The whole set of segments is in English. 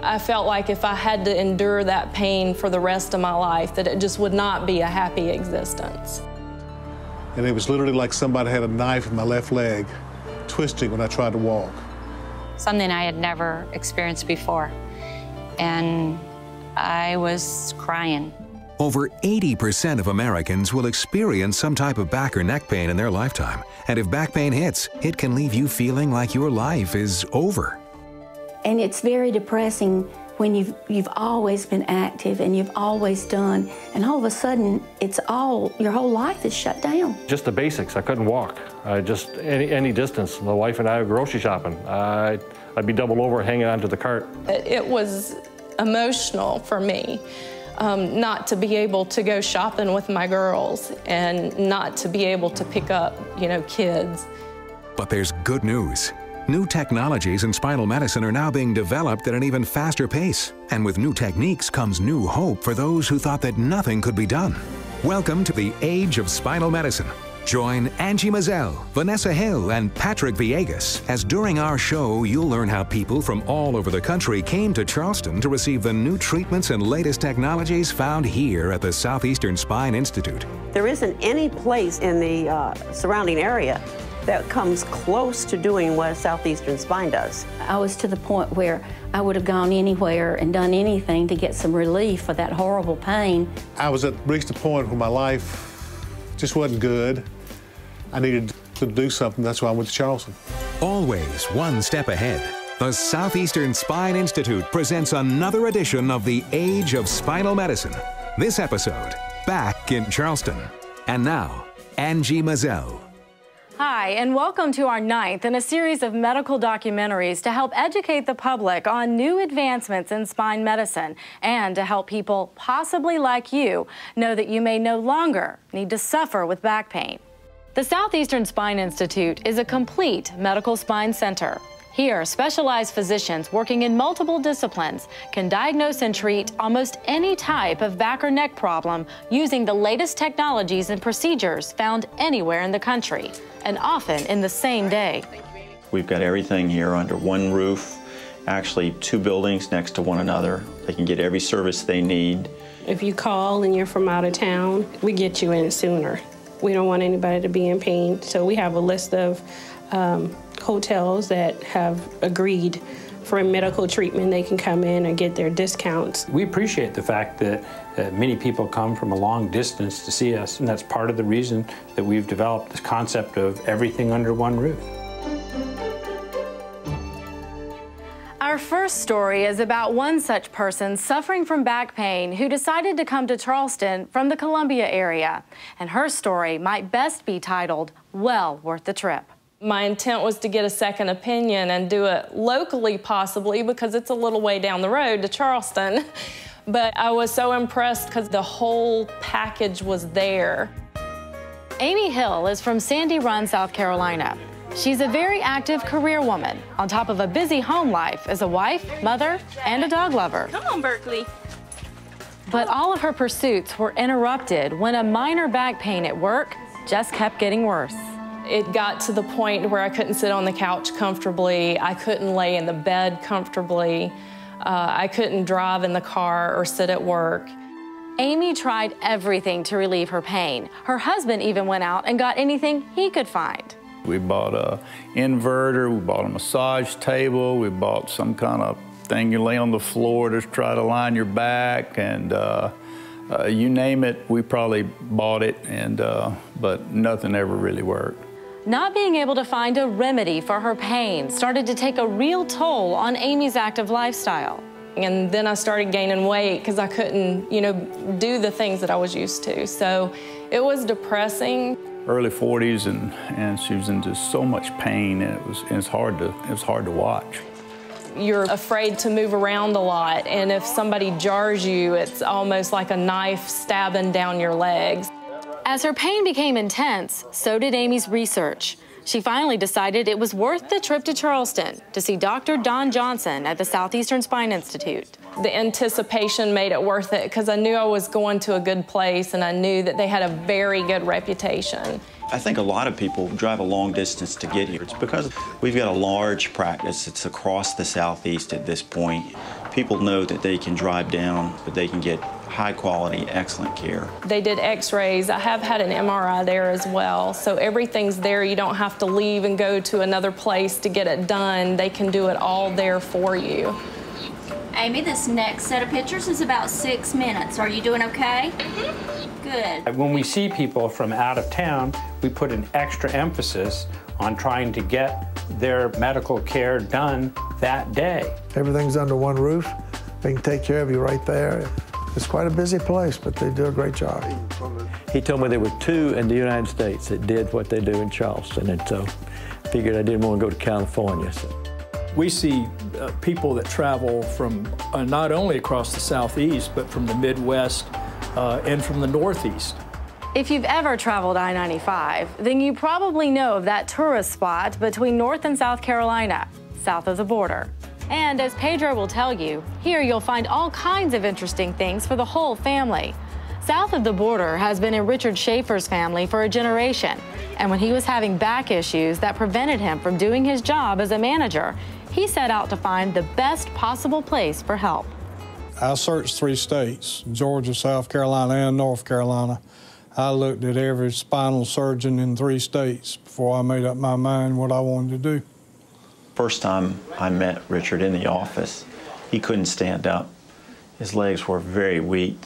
I felt like if I had to endure that pain for the rest of my life, that it just would not be a happy existence. And it was literally like somebody had a knife in my left leg, twisting when I tried to walk. Something I had never experienced before, and I was crying. Over 80% of Americans will experience some type of back or neck pain in their lifetime. And if back pain hits, it can leave you feeling like your life is over. And it's very depressing when you've always been active and you've always done, and all of a sudden, your whole life is shut down. Just the basics. I couldn't walk. Just any distance. My wife and I were grocery shopping. I'd be doubled over hanging onto the cart. It was emotional for me. Not to be able to go shopping with my girls and not to be able to pick up, kids. But there's good news. New technologies in spinal medicine are now being developed at an even faster pace. And with new techniques comes new hope for those who thought that nothing could be done. Welcome to the age of spinal medicine. Join Angie Mazzell, Vanessa Hill, and Patrick Villegas as during our show you'll learn how people from all over the country came to Charleston to receive the new treatments and latest technologies found here at the Southeastern Spine Institute. There isn't any place in the surrounding area that comes close to doing what Southeastern Spine does. I was to the point where I would have gone anywhere and done anything to get some relief for that horrible pain. I reached a point where my life just wasn't good. I needed to do something. That's why I went to Charleston. Always one step ahead. The Southeastern Spine Institute presents another edition of the Age of Spinal Medicine. This episode, back in Charleston. And now, Angie Mazzell. Hi, and welcome to our 9th in a series of medical documentaries to help educate the public on new advancements in spine medicine and to help people possibly like you know that you may no longer need to suffer with back pain. The Southeastern Spine Institute is a complete medical spine center. Here, specialized physicians working in multiple disciplines can diagnose and treat almost any type of back or neck problem using the latest technologies and procedures found anywhere in the country, and often in the same day. We've got everything here under one roof, actually 2 buildings next to one another. They can get every service they need. If you call and you're from out of town, we get you in sooner. We don't want anybody to be in pain, so we have a list of hotels that have agreed for medical treatment. They can come in and get their discounts. We appreciate the fact that many people come from a long distance to see us, and that's part of the reason that we've developed this concept of everything under one roof. Our first story is about one such person suffering from back pain who decided to come to Charleston from the Columbia area. And her story might best be titled, "Well Worth the Trip." My intent was to get a second opinion and do it locally possibly because it's a little way down the road to Charleston. But I was so impressed because the whole package was there. Amy Hill is from Sandy Run, South Carolina. She's a very active career woman, on top of a busy home life as a wife, mother, and a dog lover. Come on, Berkeley. But all of her pursuits were interrupted when a minor back pain at work just kept getting worse. It got to the point where I couldn't sit on the couch comfortably. I couldn't lay in the bed comfortably. I couldn't drive in the car or sit at work. Amy tried everything to relieve her pain. Her husband even went out and got anything he could find. We bought an inverter, we bought a massage table, we bought some kind of thing you lay on the floor to try to line your back, and you name it, we probably bought it, but nothing ever really worked. Not being able to find a remedy for her pain started to take a real toll on Amy's active lifestyle. And then I started gaining weight because I couldn't, do the things that I was used to. So it was depressing. Early 40s, and she was in just so much pain, and it was hard to watch. You're afraid to move around a lot, and if somebody jars you, it's almost like a knife stabbing down your legs. As her pain became intense, so did Amy's research. She finally decided it was worth the trip to Charleston to see Dr. Don Johnson at the Southeastern Spine Institute. The anticipation made it worth it because I knew I was going to a good place, and I knew that they had a very good reputation. I think a lot of people drive a long distance to get here. It's because we've got a large practice. It's across the Southeast at this point. people know that they can drive down, but they can get high quality, excellent care. They did x-rays. I have had an MRI there as well. So everything's there. You don't have to leave and go to another place to get it done. They can do it all there for you. Amy, this next set of pictures is about 6 minutes. Are you doing okay? Good. When we see people from out of town, we put an extra emphasis on trying to get their medical care done that day. Everything's under one roof. They can take care of you right there. It's quite a busy place, but they do a great job. He told me there were 2 in the United States that did what they do in Charleston, and so I figured I didn't want to go to California. So. We see people that travel from not only across the Southeast, but from the Midwest and from the Northeast. If you've ever traveled I-95, then you probably know of that tourist spot between North and South Carolina, south of the border. And as Pedro will tell you, here you'll find all kinds of interesting things for the whole family. South of the border has been in Richard Schaefer's family for a generation, and when he was having back issues that prevented him from doing his job as a manager, he set out to find the best possible place for help. I searched 3 states, Georgia, South Carolina, and North Carolina. I looked at every spinal surgeon in 3 states before I made up my mind what I wanted to do. First time I met Richard in the office, he couldn't stand up. His legs were very weak.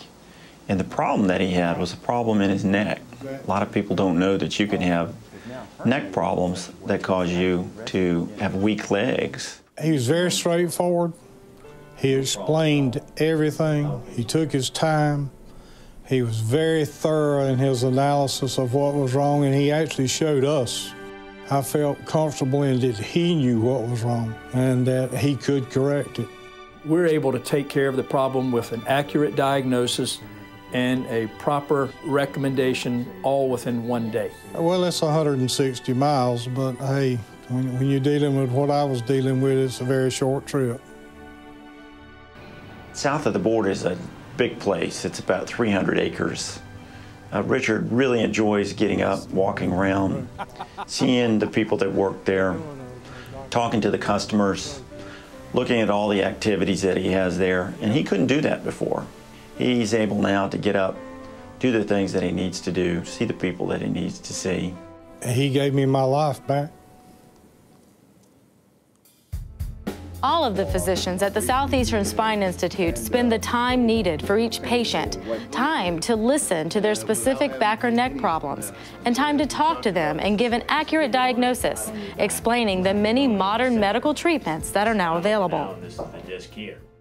And the problem that he had was a problem in his neck. A lot of people don't know that you can have neck problems that cause you to have weak legs. He was very straightforward. He explained everything. He took his time. He was very thorough in his analysis of what was wrong, and he actually showed us. I felt comfortable in that he knew what was wrong and that he could correct it. We're able to take care of the problem with an accurate diagnosis and a proper recommendation all within 1 day. Well, it's 160 miles, but hey, when you're dealing with what I was dealing with, it's a very short trip. South of the border is a big place. It's about 300 acres. Richard really enjoys getting up, walking around, seeing the people that work there, talking to the customers, looking at all the activities that he has there, and he couldn't do that before. He's able now to get up, do the things that he needs to do, see the people that he needs to see. He gave me my life back. All of the physicians at the Southeastern Spine Institute spend the time needed for each patient, time to listen to their specific back or neck problems, and time to talk to them and give an accurate diagnosis, explaining the many modern medical treatments that are now available.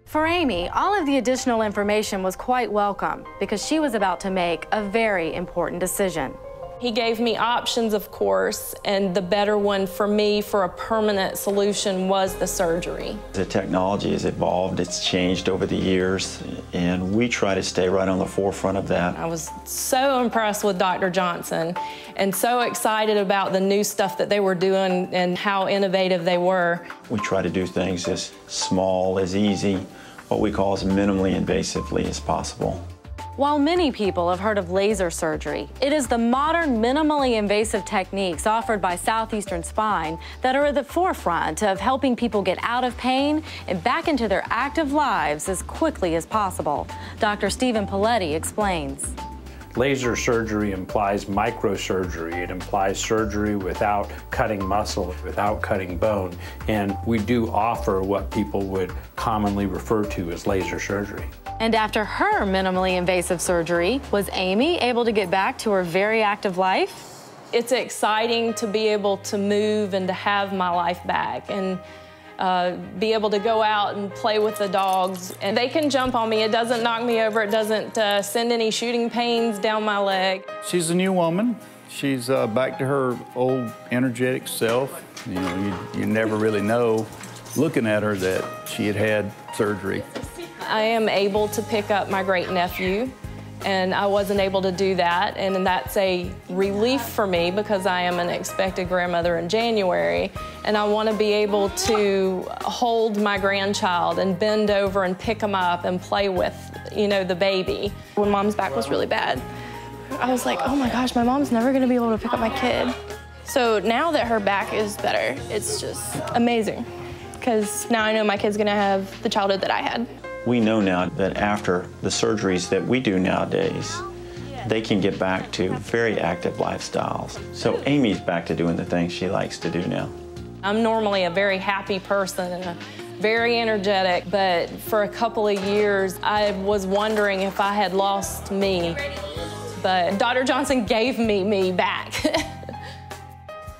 For Amy, all of the additional information was quite welcome because she was about to make a very important decision. He gave me options, of course, and the better one for me for a permanent solution was the surgery. The technology has evolved, it's changed over the years, and we try to stay right on the forefront of that. I was so impressed with Dr. Johnson and so excited about the new stuff that they were doing and how innovative they were. We try to do things as small, as easy, what we call as minimally invasively as possible. While many people have heard of laser surgery, it is the modern, minimally invasive techniques offered by Southeastern Spine that are at the forefront of helping people get out of pain and back into their active lives as quickly as possible. Dr. Stephen Paletti explains. Laser surgery implies microsurgery. It implies surgery without cutting muscle, without cutting bone. And we do offer what people would commonly refer to as laser surgery. And after her minimally invasive surgery, was Amy able to get back to her very active life? It's exciting to be able to move and to have my life back and be able to go out and play with the dogs. And they can jump on me. It doesn't knock me over. It doesn't send any shooting pains down my leg. She's a new woman. She's back to her old energetic self. You know, you never really know, looking at her, that she had had surgery. I am able to pick up my great-nephew, and I wasn't able to do that, and that's a relief for me because I am an expected grandmother in January, and I want to be able to hold my grandchild and bend over and pick him up and play with, you know, the baby. When Mom's back was really bad, I was like, oh my gosh, my mom's never going to be able to pick up my kid. So now that her back is better, it's just amazing. because now I know my kid's gonna have the childhood that I had. We know now that after the surgeries that we do nowadays, they can get back to very active lifestyles. So Amy's back to doing the things she likes to do now. I'm normally a very happy person and very energetic, but for a couple of years, I was wondering if I had lost me. But Dr. Johnson gave me back.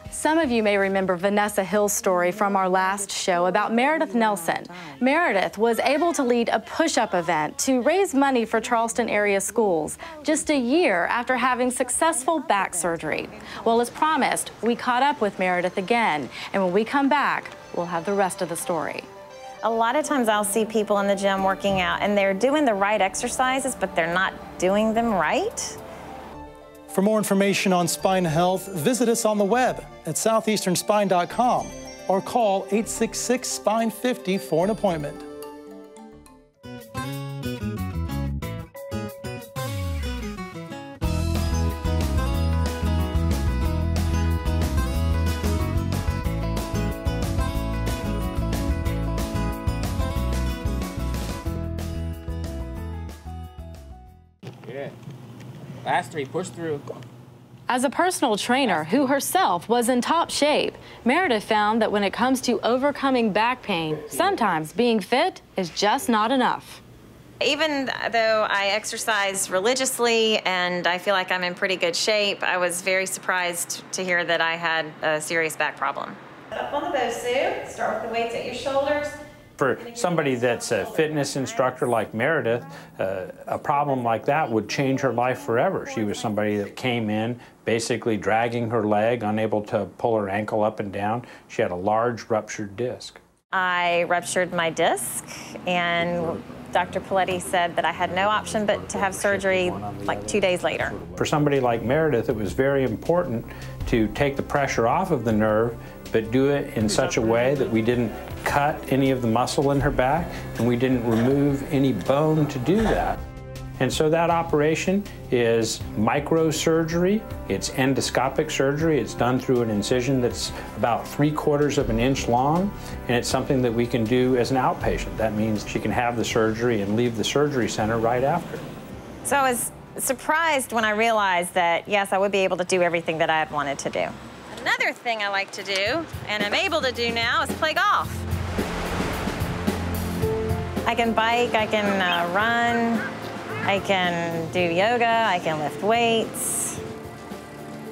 Some of you may remember Vanessa Hill's story from our last show about Meredith Nelson. Meredith was able to lead a push-up event to raise money for Charleston area schools just a year after having successful back surgery. Well, as promised, we caught up with Meredith again, and when we come back, we'll have the rest of the story. A lot of times I'll see people in the gym working out and they're doing the right exercises, but they're not doing them right. For more information on spine health, visit us on the web at southeasternspine.com or call 866-SPINE-50 for an appointment. Good. Last three, push through. As a personal trainer who herself was in top shape, Meredith found that when it comes to overcoming back pain, sometimes being fit is just not enough. Even though I exercise religiously and I feel like I'm in pretty good shape, I was very surprised to hear that I had a serious back problem. Up on the bow, Sue. Start with the weights at your shoulders. For somebody that's a fitness instructor like Meredith, a problem like that would change her life forever. She was somebody that came in basically dragging her leg, unable to pull her ankle up and down. She had a large ruptured disc. I ruptured my disc, and Dr. Paletti said that I had no option but to have surgery like 2 days later. For somebody like Meredith, it was very important to take the pressure off of the nerve, but do it in such a way that we didn't cut any of the muscle in her back and we didn't remove any bone to do that. And so that operation is microsurgery, it's endoscopic surgery, it's done through an incision that's about 3/4 of an inch long, and it's something that we can do as an outpatient. That means she can have the surgery and leave the surgery center right after. So I was surprised when I realized that, yes, I would be able to do everything that I had wanted to do. Another thing I like to do, and I'm able to do now, is play golf. I can bike, I can run, I can do yoga, I can lift weights.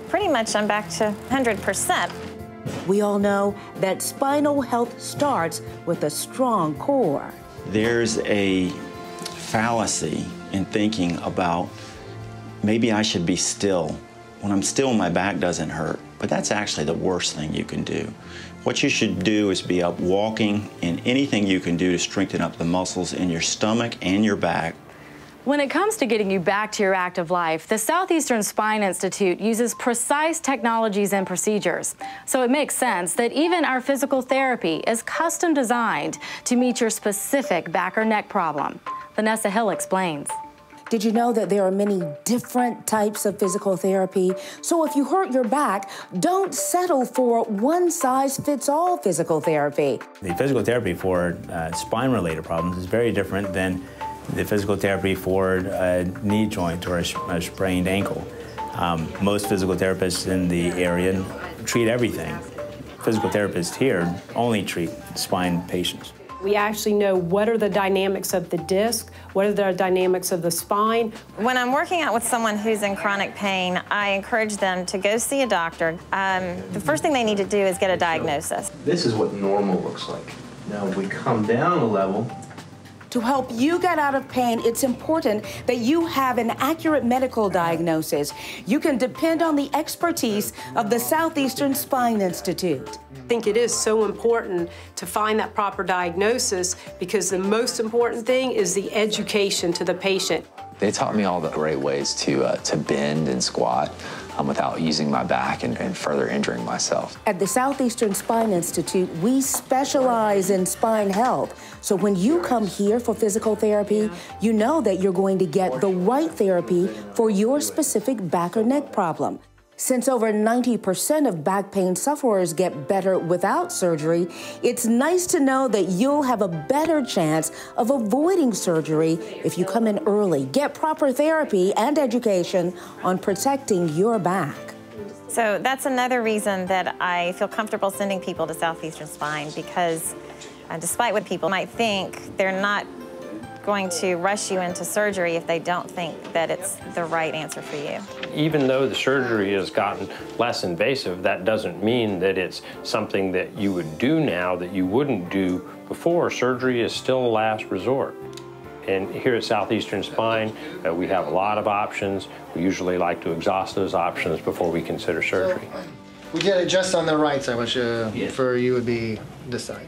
Pretty much I'm back to 100%. We all know that spinal health starts with a strong core. There's a fallacy in thinking about maybe I should be still. When I'm still, my back doesn't hurt, but that's actually the worst thing you can do. What you should do is be up walking and anything you can do to strengthen up the muscles in your stomach and your back. When it comes to getting you back to your active life, the Southeastern Spine Institute uses precise technologies and procedures. So it makes sense that even our physical therapy is custom designed to meet your specific back or neck problem. Vanessa Hill explains. Did you know that there are many different types of physical therapy? So if you hurt your back, don't settle for one-size-fits-all physical therapy. The physical therapy for spine-related problems is very different than the physical therapy for a knee joint or a sprained ankle. Most physical therapists in the area treat everything. Physical therapists here only treat spine patients. We actually know what are the dynamics of the disc, what are the dynamics of the spine. When I'm working out with someone who's in chronic pain, I encourage them to go see a doctor. The first thing they need to do is get a diagnosis. This is what normal looks like. Now, if we come down a level, to help you get out of pain, it's important that you have an accurate medical diagnosis. You can depend on the expertise of the Southeastern Spine Institute. I think it is so important to find that proper diagnosis because the most important thing is the education to the patient. They taught me all the great ways to bend and squat without using my back and further injuring myself. At the Southeastern Spine Institute, we specialize in spine health. So when you come here for physical therapy, you know that you're going to get the right therapy for your specific back or neck problem. Since over 90% of back pain sufferers get better without surgery, it's nice to know that you'll have a better chance of avoiding surgery if you come in early, get proper therapy and education on protecting your back. So that's another reason that I feel comfortable sending people to Southeastern Spine, because despite what people might think, they're not going to rush you into surgery if they don't think that it's the right answer for you. Even though the surgery has gotten less invasive, that doesn't mean that it's something that you would do now that you wouldn't do before. Surgery is still a last resort. And here at Southeastern Spine, we have a lot of options. We usually like to exhaust those options before we consider surgery. We did it just on the right side, which for you would be this side.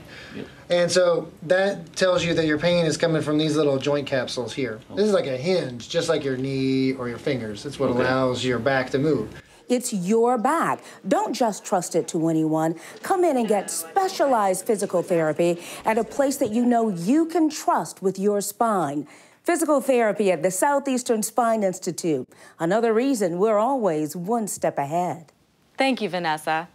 And so that tells you that your pain is coming from these little joint capsules here. This is like a hinge, just like your knee or your fingers. It's what allows your back to move. It's your back. Don't just trust it to anyone. Come in and get specialized physical therapy at a place that you know you can trust with your spine. Physical therapy at the Southeastern Spine Institute. Another reason we're always one step ahead. Thank you, Vanessa.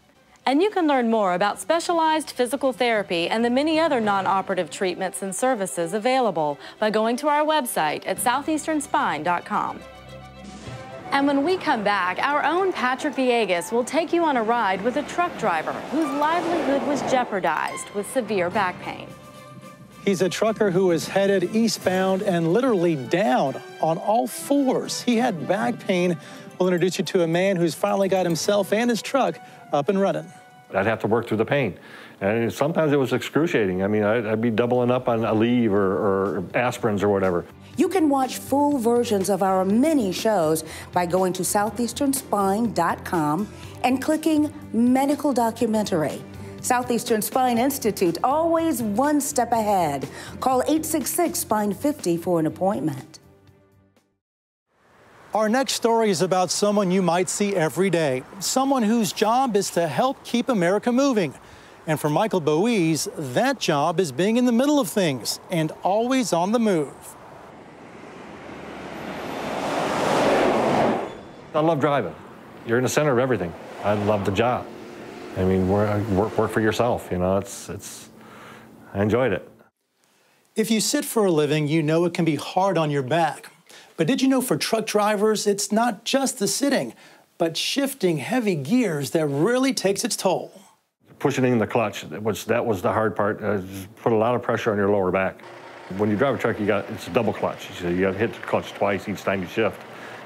And you can learn more about specialized physical therapy and the many other non-operative treatments and services available by going to our website at southeasternspine.com. And when we come back, our own Patrick Villegas will take you on a ride with a truck driver whose livelihood was jeopardized with severe back pain. He's a trucker who was headed eastbound and literally down on all fours. He had back pain. We'll introduce you to a man who's finally got himself and his truck up and running. I'd have to work through the pain. And sometimes it was excruciating. I mean, I'd be doubling up on Aleve or aspirins or whatever. You can watch full versions of our many shows by going to southeasternspine.com and clicking Medical Documentary. Southeastern Spine Institute, always one step ahead. Call 866-SPINE50 for an appointment. Our next story is about someone you might see every day, someone whose job is to help keep America moving. And for Michael Bowies, that job is being in the middle of things and always on the move. I love driving. You're in the center of everything. I love the job. I mean, work for yourself, you know, I enjoyed it. If you sit for a living, you know it can be hard on your back. But did you know for truck drivers, it's not just the sitting, but shifting heavy gears that really takes its toll. Pushing in the clutch, that was the hard part. Put a lot of pressure on your lower back. When you drive a truck, it's a double clutch. So you got to hit the clutch twice each time you shift.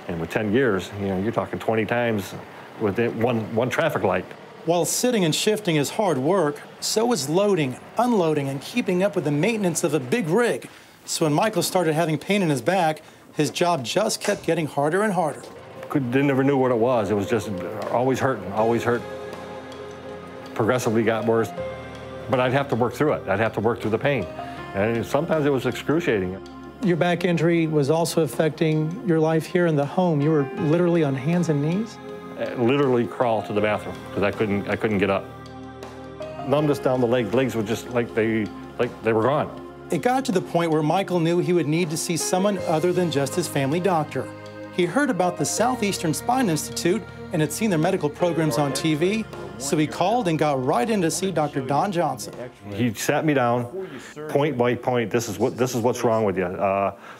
And with 10 gears, you know, you're talking 20 times with one traffic light. While sitting and shifting is hard work, so is loading, unloading, and keeping up with the maintenance of a big rig. So when Michael started having pain in his back, his job just kept getting harder and harder. Never knew what it was. It was just always hurting, always hurt. Progressively got worse. But I'd have to work through it. I'd have to work through the pain. And sometimes it was excruciating. Your back injury was also affecting your life here in the home. You were literally on hands and knees? Literally crawl to the bathroom because I couldn't get up. Numbness down the legs were just like they were gone. It got to the point where Michael knew he would need to see someone other than just his family doctor. He heard about the Southeastern Spine Institute and had seen their medical programs on TV, so he called and got right in to see Dr. Don Johnson. He sat me down, point by point. This is what's wrong with you.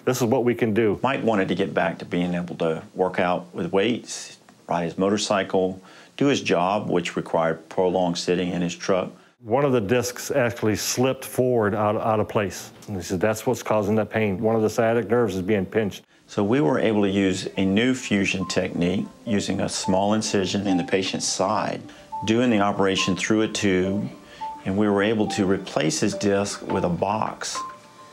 This is what we can do. Mike wanted to get back to being able to work out with weights, ride his motorcycle, do his job, which required prolonged sitting in his truck. One of the discs actually slipped forward out of place. And he said, that's what's causing that pain. One of the sciatic nerves is being pinched. So we were able to use a new fusion technique using a small incision in the patient's side, doing the operation through a tube, and we were able to replace his disc with a box.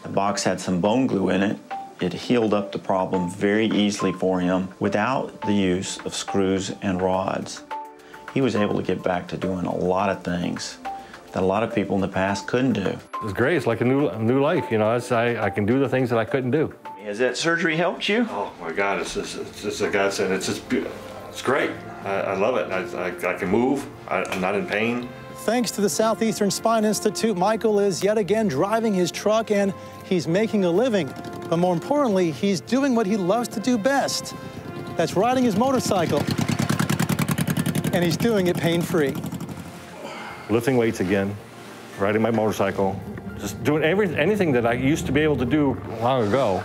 The box had some bone glue in it. It healed up the problem very easily for him without the use of screws and rods. He was able to get back to doing a lot of things that a lot of people in the past couldn't do. It's great. It's like a new life. You know, I can do the things that I couldn't do. Has that surgery helped you? Oh my God, it's a godsend. It's great. I love it. I can move. I'm not in pain. Thanks to the Southeastern Spine Institute, Michael is yet again driving his truck and he's making a living. But more importantly, he's doing what he loves to do best. That's riding his motorcycle. and he's doing it pain-free. Lifting weights again, riding my motorcycle, just doing anything that I used to be able to do long ago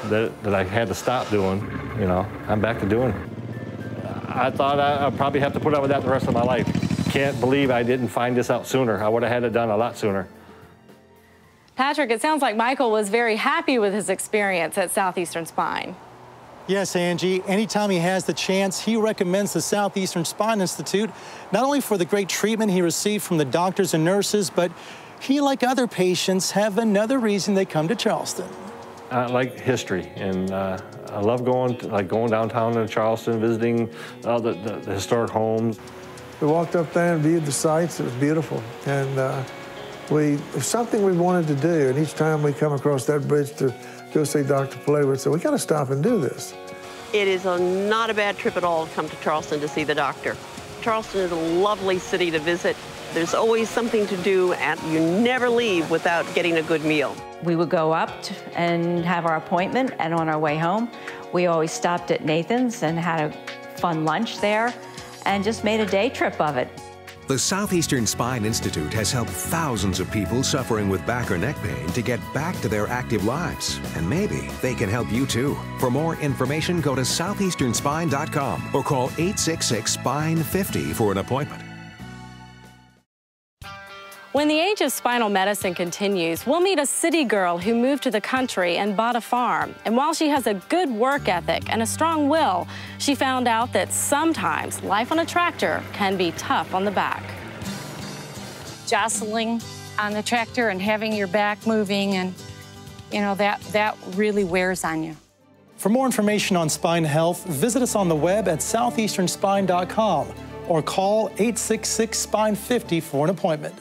that I had to stop doing, you know, I'm back to doing. I thought I'd probably have to put up with that the rest of my life. Can't believe I didn't find this out sooner. I would have had it done a lot sooner. Patrick, it sounds like Michael was very happy with his experience at Southeastern Spine. Yes, Angie, anytime he has the chance, he recommends the Southeastern Spine Institute, not only for the great treatment he received from the doctors and nurses, but he, like other patients, have another reason they come to Charleston. I like history, and I love going downtown to Charleston, visiting the historic homes. We walked up there and viewed the sights. It was beautiful, and it was something we wanted to do. And each time we come across that bridge to go see Dr. Pillay, we'd say, we got to stop and do this. It is not a bad trip at all to come to Charleston to see the doctor. Charleston is a lovely city to visit. There's always something to do, and you never leave without getting a good meal. We would go up and have our appointment, and on our way home, we always stopped at Nathan's and had a fun lunch there and just made a day trip of it. The Southeastern Spine Institute has helped thousands of people suffering with back or neck pain to get back to their active lives. And maybe they can help you too. For more information, go to southeasternspine.com or call 866-SPINE-50 for an appointment. When the age of spinal medicine continues, we'll meet a city girl who moved to the country and bought a farm. And while she has a good work ethic and a strong will, she found out that sometimes life on a tractor can be tough on the back. Jostling on the tractor and having your back moving, and you know, that really wears on you. For more information on spine health, visit us on the web at southeasternspine.com or call 866-SPINE-50 for an appointment.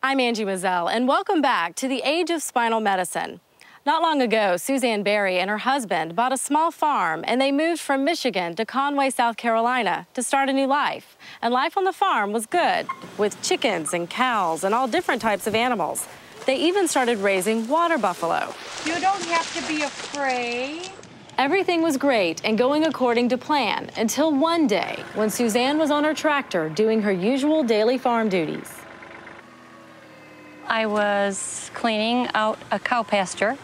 I'm Angie Mazzell, and welcome back to the Age of Spinal Medicine. Not long ago, Suzanne Berry and her husband bought a small farm, and they moved from Michigan to Conway, South Carolina to start a new life. And life on the farm was good, with chickens and cows and all different types of animals. They even started raising water buffalo. You don't have to be afraid. Everything was great and going according to plan until one day when Suzanne was on her tractor doing her usual daily farm duties. I was cleaning out a cow pasture,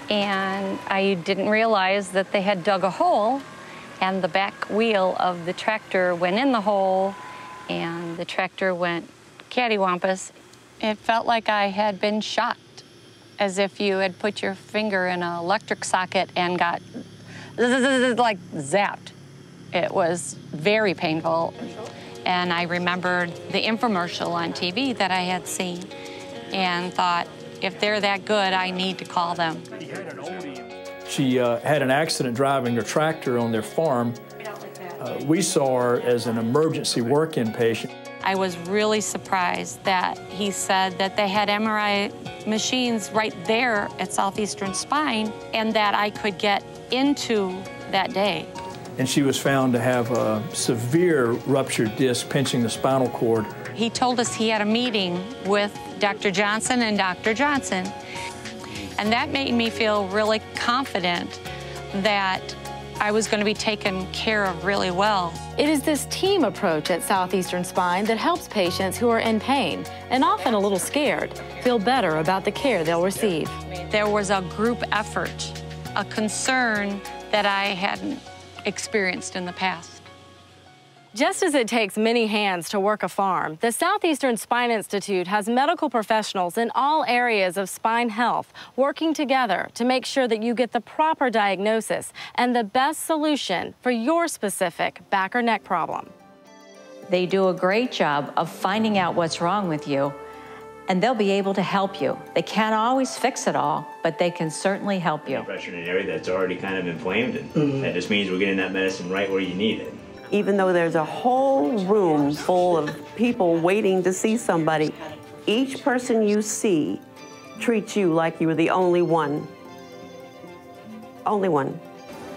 and I didn't realize that they had dug a hole, and the back wheel of the tractor went in the hole, and the tractor went cattywampus. It felt like I had been shot, as if you had put your finger in an electric socket and got like zapped. It was very painful, and I remembered the infomercial on TV that I had seen and thought, if they're that good, I need to call them. She had an accident driving her tractor on their farm. We saw her as an emergency work-in patient. I was really surprised that he said that they had MRI machines right there at Southeastern Spine and that I could get into that day. And she was found to have a severe ruptured disc pinching the spinal cord. He told us he had a meeting with Dr. Johnson and Dr. Johnson, and that made me feel really confident that I was going to be taken care of really well. It is this team approach at Southeastern Spine that helps patients who are in pain and often a little scared feel better about the care they'll receive. There was a group effort, a concern that I hadn't experienced in the past. Just as it takes many hands to work a farm, the Southeastern Spine Institute has medical professionals in all areas of spine health working together to make sure that you get the proper diagnosis and the best solution for your specific back or neck problem. They do a great job of finding out what's wrong with you, and they'll be able to help you. They can't always fix it all, but they can certainly help you. Pressure in an area that's already kind of inflamed, and that just means we're getting that medicine right where you need it. Even though there's a whole room full of people waiting to see somebody, each person you see treats you like you were the only one. Only one.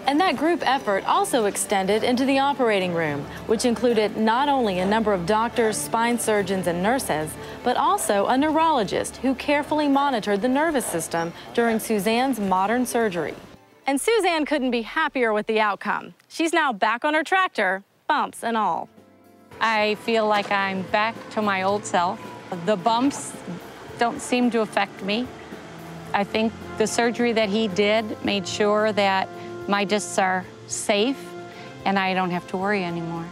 And that group effort also extended into the operating room, which included not only a number of doctors, spine surgeons, and nurses, but also a neurologist who carefully monitored the nervous system during Suzanne's modern surgery. And Suzanne couldn't be happier with the outcome. She's now back on her tractor, bumps and all. I feel like I'm back to my old self. The bumps don't seem to affect me. I think the surgery that he did made sure that my discs are safe and I don't have to worry anymore.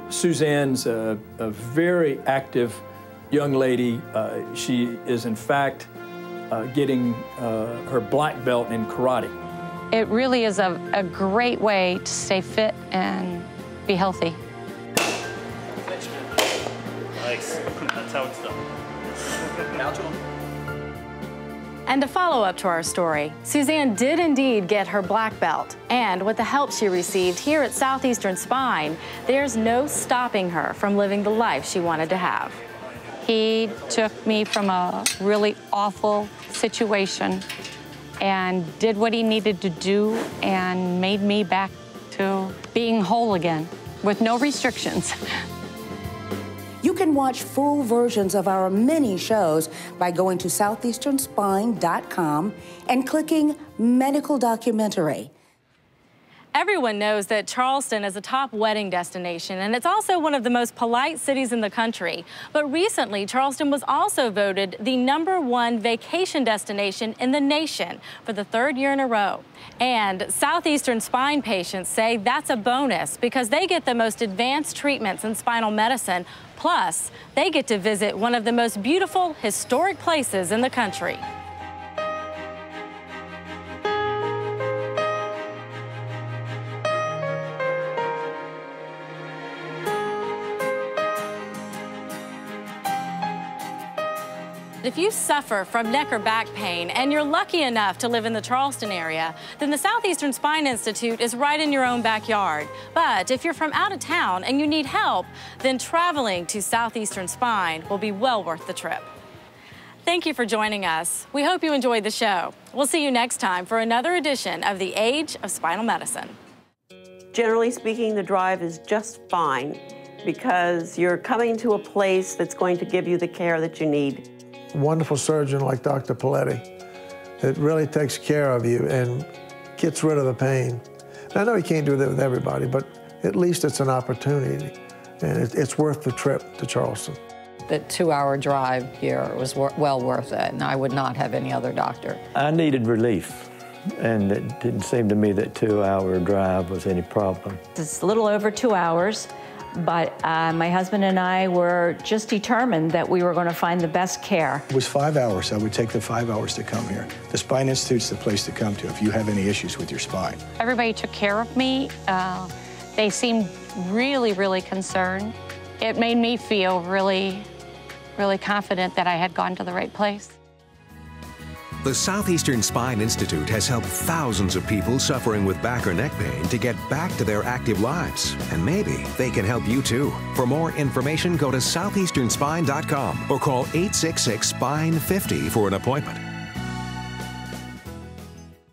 Suzanne's a very active young lady. She is, in fact, getting her black belt in karate. It really is a great way to stay fit and be healthy. Nice. That's how it's done. Now to him. And to follow up to our story, Suzanne did indeed get her black belt. And with the help she received here at Southeastern Spine, there's no stopping her from living the life she wanted to have. He took me from a really awful situation and did what he needed to do and made me back to being whole again with no restrictions. You can watch full versions of our many shows by going to southeasternspine.com and clicking Medical Documentary. Everyone knows that Charleston is a top wedding destination, and it's also one of the most polite cities in the country. But recently, Charleston was also voted the #1 vacation destination in the nation for the 3rd year in a row. And Southeastern Spine patients say that's a bonus because they get the most advanced treatments in spinal medicine. Plus, they get to visit one of the most beautiful, historic places in the country. If you suffer from neck or back pain and you're lucky enough to live in the Charleston area, then the Southeastern Spine Institute is right in your own backyard. But if you're from out of town and you need help, then traveling to Southeastern Spine will be well worth the trip. Thank you for joining us. We hope you enjoyed the show. We'll see you next time for another edition of The Age of Spinal Medicine. Generally speaking, the drive is just fine because you're coming to a place that's going to give you the care that you need. A wonderful surgeon like Dr. Paletti that really takes care of you and gets rid of the pain. And I know he can't do that with everybody, but at least it's an opportunity, and it's worth the trip to Charleston. The 2-hour drive here was well worth it, and I would not have any other doctor. I needed relief, and it didn't seem to me that 2-hour drive was any problem. It's a little over 2 hours. But my husband and I were just determined that we were going to find the best care. It was 5 hours. I would take the 5 hours to come here. The Spine Institute's the place to come to if you have any issues with your spine. Everybody took care of me. They seemed really, really concerned. It made me feel really, really confident that I had gone to the right place. The Southeastern Spine Institute has helped thousands of people suffering with back or neck pain to get back to their active lives. And maybe they can help you too. For more information, go to southeasternspine.com or call 866-SPINE-50 for an appointment.